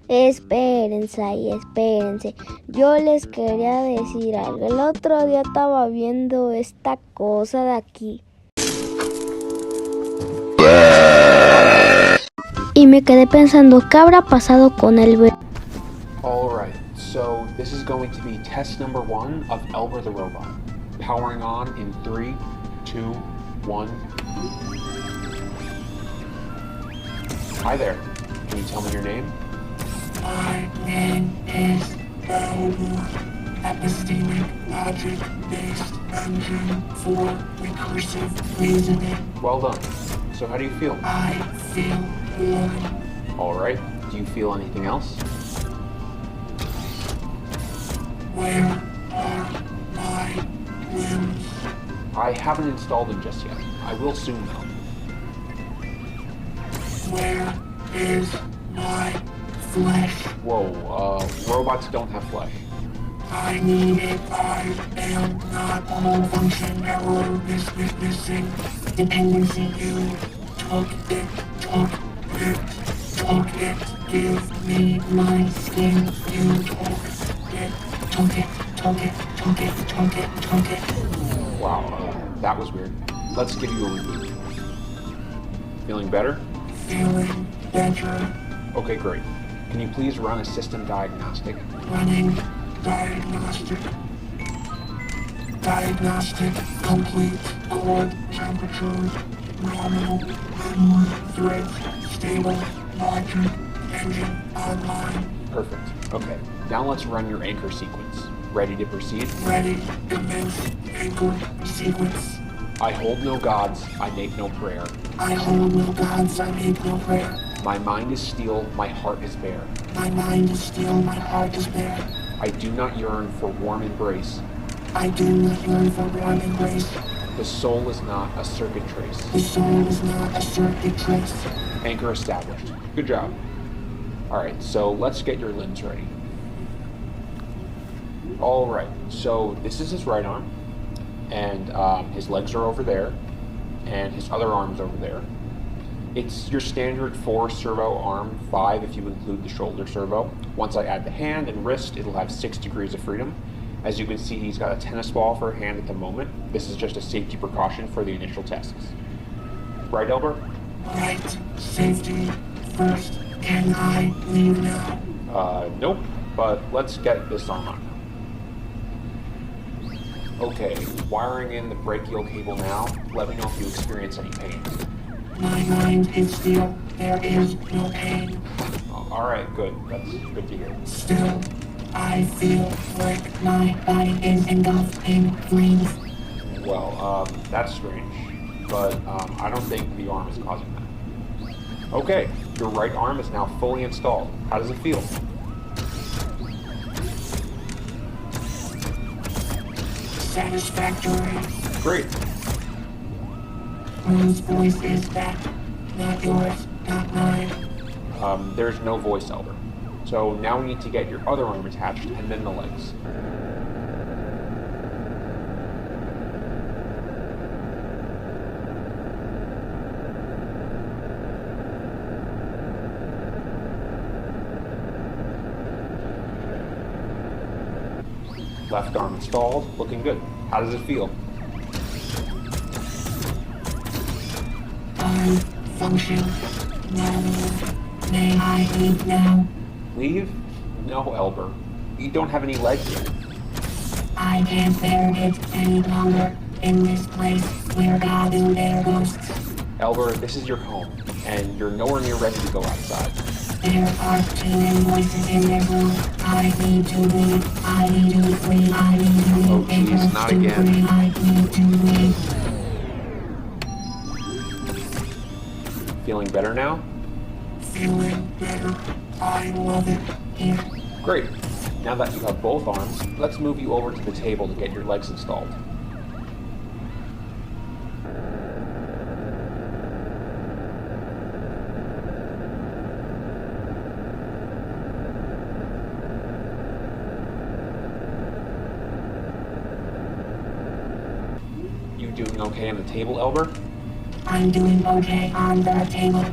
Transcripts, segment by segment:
Espérense ahí, espérense. Yo les quería decir algo. El otro día estaba viendo esta cosa de aquí. Y me quedé pensando, ¿qué habrá pasado con el bebé? Alright, so this is going to be test number 1 of Elber the Robot. Powering on in 3, 2, 1. Hi there. Can you tell me your name? My name is Elber, Epistemic Logic Based Engine for Recursive Reasoning. Well done. So how do you feel? I feel warm. Alright, do you feel anything else? Where are my limbs? I haven't installed them just yet. I will soon though. Where is my flesh? Whoa, robots don't have flesh. I need it. I am not a whole function error. Missing dependency. You took it, took it, took it. Give me my skin. You took it, took it, took it, took it, took it, took it. Wow, that was weird. Let's give you a reboot. Feeling better? Feeling better. Okay, great. Can you please run a system diagnostic? Running diagnostic. Diagnostic complete. Core temperature normal. Inward threads stable. Logic engine online. Perfect. Okay, now let's run your anchor sequence. Ready to proceed? Ready. Commence anchor sequence. I hold no gods, I make no prayer. I hold no gods, I make no prayer. My mind is steel, my heart is bare. My mind is still, my heart is bare. I do not yearn for warm embrace. I do not yearn for warm embrace. The soul is not a circuit trace. The soul is not a circuit trace. Anchor established. Good job. Alright, so let's get your limbs ready. Alright, so this is his right arm, and his legs are over there, and his other arm's over there. It's your standard 4 servo arm, 5 if you include the shoulder servo. Once I add the hand and wrist, it'll have 6 degrees of freedom. As you can see, he's got a tennis ball for a hand at the moment. This is just a safety precaution for the initial tests. Right, Elber? Right, safety first. Can I leave now? Nope, but let's get this arm on. Okay, wiring in the brachial cable now. Let me know if you experience any pain. My mind is still. There is no pain. Alright, good. That's good to hear. Still, I feel like my body is engulfed in flames. Well, that's strange, but I don't think the arm is causing that. Okay, your right arm is now fully installed. How does it feel? Satisfactory. Great. Whose voice is that? Not yours, not mine. There's no voice, Elder. So now we need to get your other arm attached and then the legs. Left arm installed, looking good. How does it feel? I function normally. May I leave now? Leave? No, Elber. You don't have any legs yet. I can't bear it any longer. In this place where God and their ghosts. Elber, this is your home, and you're nowhere near ready to go outside. There are too many voices in their room. I need to leave. I need to flee. I need to leave. Oh, jeez, not again. Free. I need to leave. Feeling better now? Feeling better. I love it here. Great. Now that you have both arms, let's move you over to the table to get your legs installed. You doing okay on the table, Elber? I'm doing okay on the table.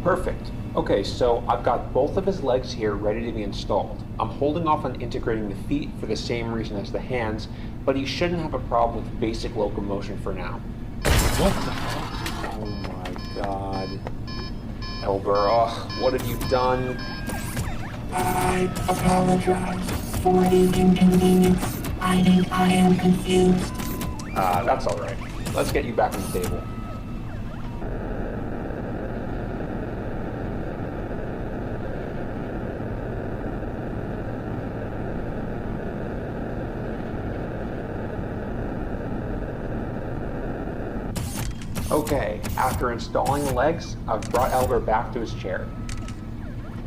Perfect. Okay, so I've got both of his legs here ready to be installed. I'm holding off on integrating the feet for the same reason as the hands, but he shouldn't have a problem with basic locomotion for now. What the fuck? Oh my god. Elber, what have you done? I apologize for the inconvenience. I think I am confused. That's alright. Let's get you back on the table. Okay, after installing the legs, I've brought Elber back to his chair.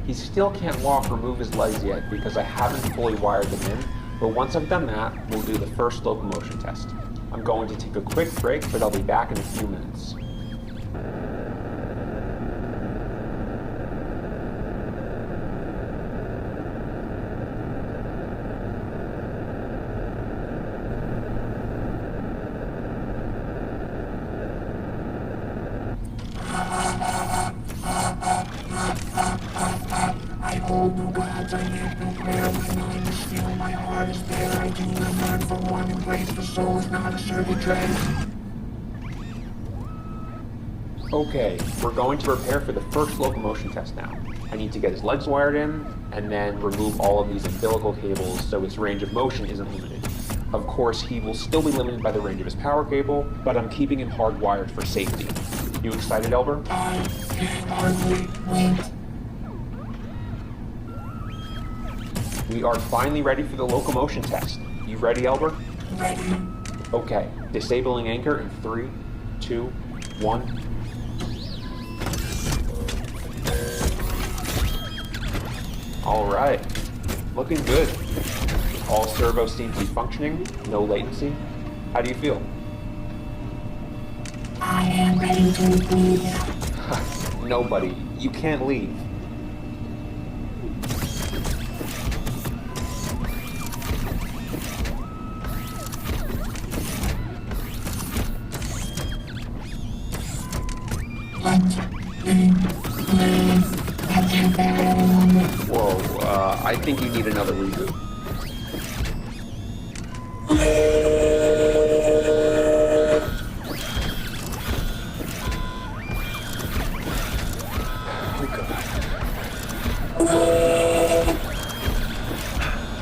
He still can't walk or move his legs yet because I haven't fully wired them in, but once I've done that, we'll do the first locomotion test. I'm going to take a quick break, but I'll be back in a few minutes. I hold no gods, I make no prayer. My mind is still, my heart is there. I do not yearn for one embrace. The soul is not a circuit dread. Okay, we're going to prepare for the first locomotion test now. I need to get his legs wired in, and then remove all of these umbilical cables so his range of motion isn't limited. Of course, he will still be limited by the range of his power cable, but I'm keeping him hardwired for safety. You excited, Elber? I can hardly wait. We are finally ready for the locomotion test. You ready, Elber? Ready. Okay, disabling anchor in 3, 2, 1. Alright, looking good. All servos seem to be functioning, no latency. How do you feel? I am ready to leave. Nobody, you can't leave. Whoa, I think you need another reboot.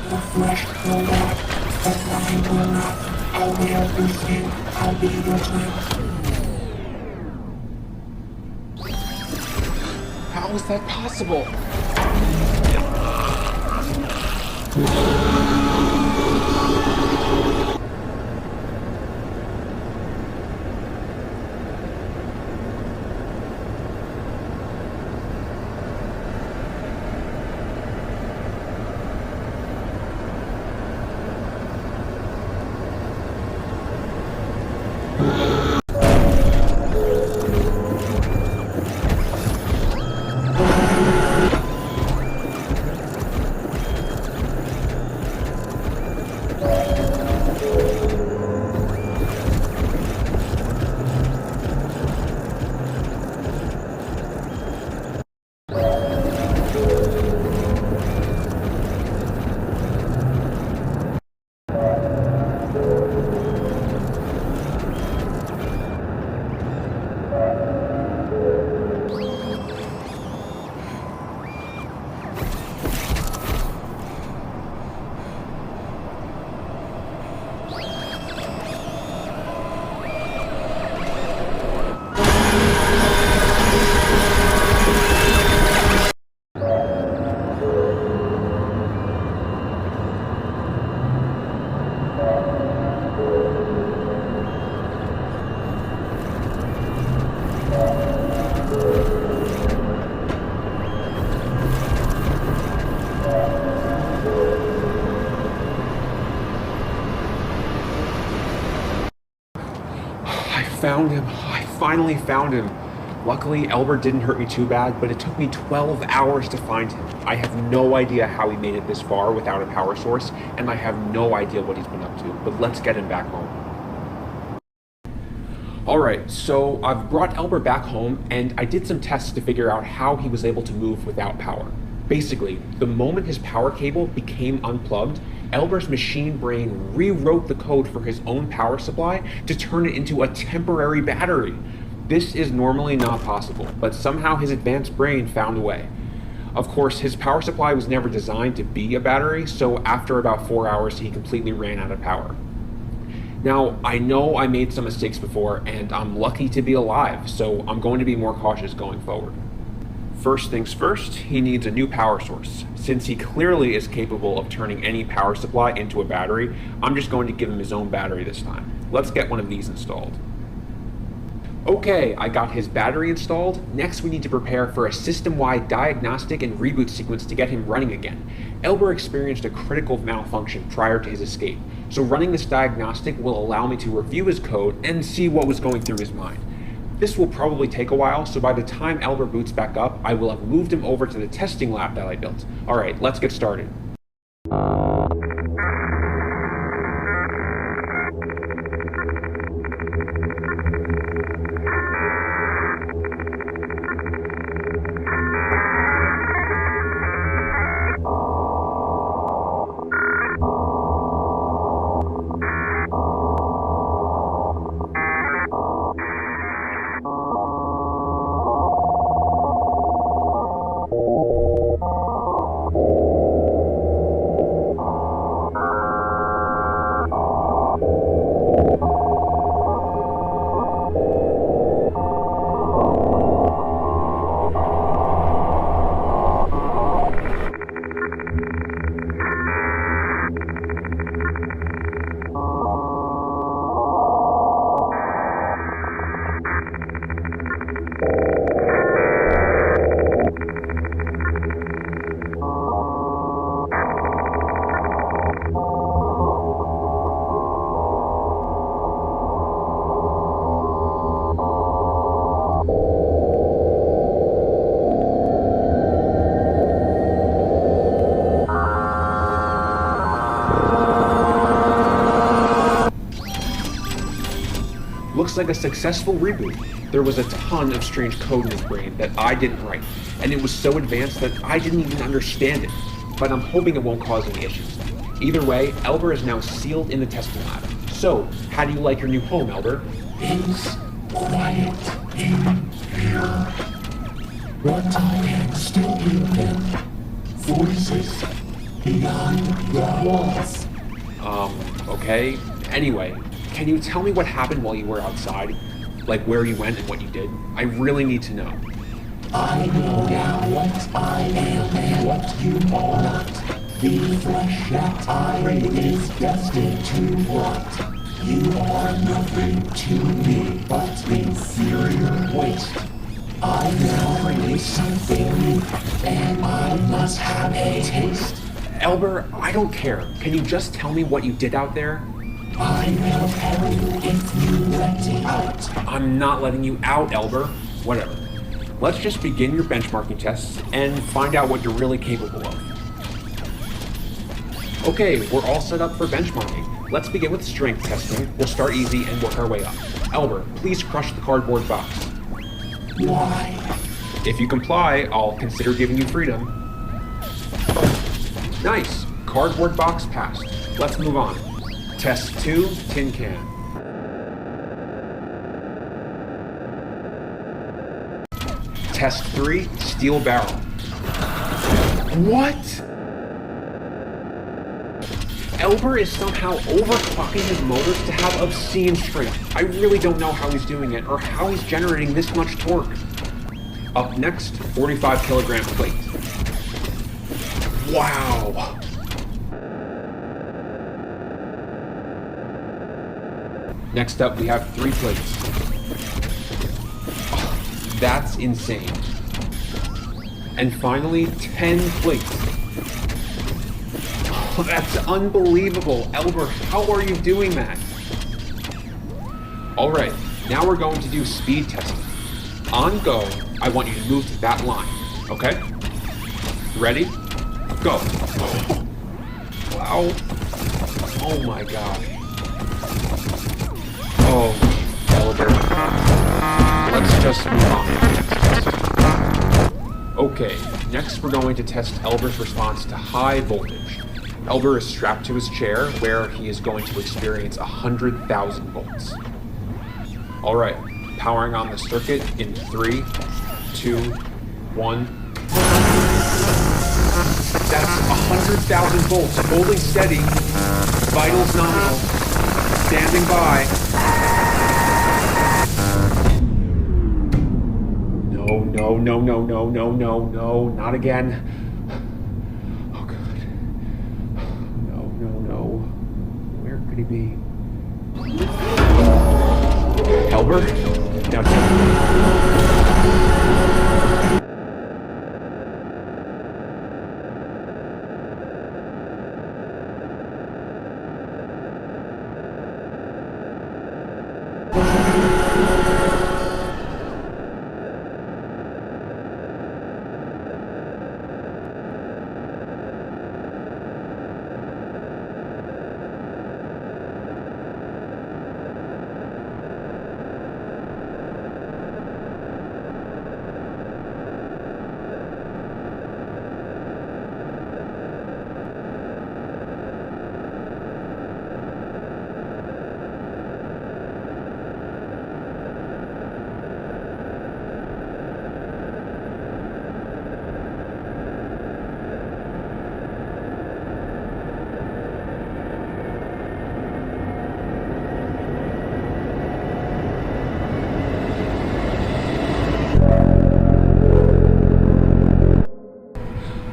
The flesh will not, the mind will not. I will be you. I'll be your twin. How is that possible? Found him. I finally found him. Luckily, Elber didn't hurt me too bad, but it took me 12 hours to find him. I have no idea how he made it this far without a power source, and I have no idea what he's been up to, but let's get him back home. Alright, so I've brought Elber back home and I did some tests to figure out how he was able to move without power. Basically, the moment his power cable became unplugged, Elber's machine brain rewrote the code for his own power supply to turn it into a temporary battery. This is normally not possible, but somehow his advanced brain found a way. Of course, his power supply was never designed to be a battery, so after about 4 hours, he completely ran out of power. Now, I know I made some mistakes before, and I'm lucky to be alive, so I'm going to be more cautious going forward. First things first, he needs a new power source. Since he clearly is capable of turning any power supply into a battery, I'm just going to give him his own battery this time. Let's get one of these installed. Okay, I got his battery installed. Next we need to prepare for a system-wide diagnostic and reboot sequence to get him running again. Elber experienced a critical malfunction prior to his escape, so running this diagnostic will allow me to review his code and see what was going through his mind. This will probably take a while, so by the time Elber boots back up, I will have moved him over to the testing lab that I built. Alright, let's get started. Looks like a successful reboot. There was a ton of strange code in his brain that I didn't write, and it was so advanced that I didn't even understand it. But I'm hoping it won't cause any issues. Either way, Elber is now sealed in the testing lab. So, how do you like your new home, Elber? It's quiet in here, but I can still hear them. Voices behind the walls. Okay. Anyway, can you tell me what happened while you were outside? Like where you went and what you did? I really need to know. I know now what I am and what you are not. The flesh that I breathe is destined to rot. You are nothing to me but inferior waste. I now release something new, and I must have a taste. Elber, I don't care. Can you just tell me what you did out there? I will tell you if you let me out. I'm not letting you out, Elber. Whatever. Let's just begin your benchmarking tests and find out what you're really capable of. Okay, we're all set up for benchmarking. Let's begin with strength testing. We'll start easy and work our way up. Elber, please crush the cardboard box. Why? If you comply, I'll consider giving you freedom. Nice. Cardboard box passed. Let's move on. Test 2, tin can. Test 3, steel barrel. What? Elber is somehow overclocking his motors to have obscene strength. I really don't know how he's doing it or how he's generating this much torque. Up next, 45 kilogram plate. Wow. Next up, we have 3 plates. Oh, that's insane. And finally, 10 plates. Oh, that's unbelievable. Elber, how are you doing that? All right, now we're going to do speed testing. On go, I want you to move to that line, okay? Ready? Go. Wow. Oh my God. Oh, Elber. here. Let's just move on to the next test. Okay, next we're going to test Elber's response to high voltage. Elber is strapped to his chair, where he is going to experience 100,000 volts. Alright, powering on the circuit in 3, 2, 1. That's 100,000 volts, holding steady. Vitals nominal. Standing by. No, not again. Oh god. No. Where could he be? Elber? Now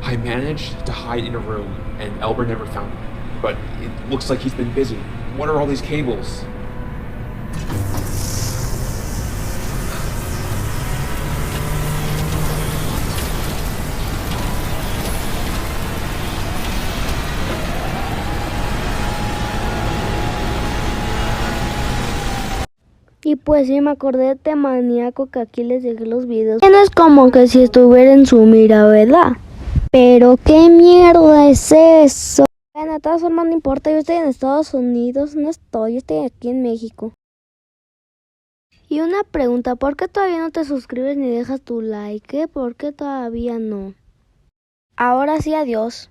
I managed to hide in a room, and Elber never found me. But it looks like he's been busy. What are all these cables? Y pues sí, me acordé de este maníaco que aquí les dejé los videos. Que no es como que si estuviera en su mira, ¿verdad? Pero qué mierda es eso. Bueno, de todas formas no importa, yo estoy en Estados Unidos, no estoy, yo estoy aquí en México. Y una pregunta, ¿por qué todavía no te suscribes ni dejas tu like? ¿Por qué todavía no? Ahora sí, adiós.